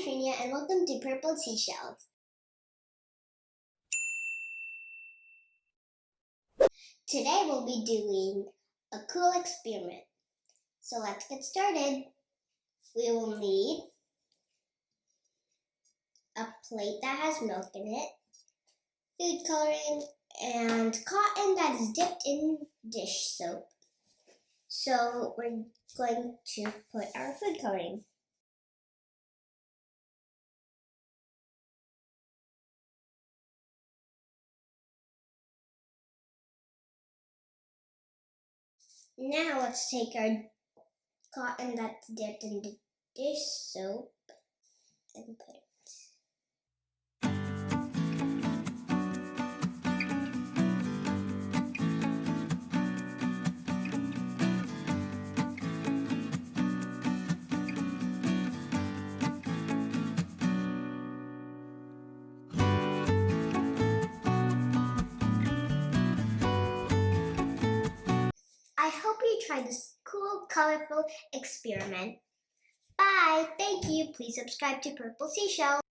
Trinia and welcome to Purple Seashells. Today we'll be doing a cool experiment. So let's get started. We will need a plate that has milk in it, food coloring, and cotton that is dipped in dish soap. So we're going to put our food coloring. Now let's take our cotton that's dipped in the dish soap and put it. I hope you try this cool, colorful experiment. Bye! Thank you. Please subscribe to Purple Seashell.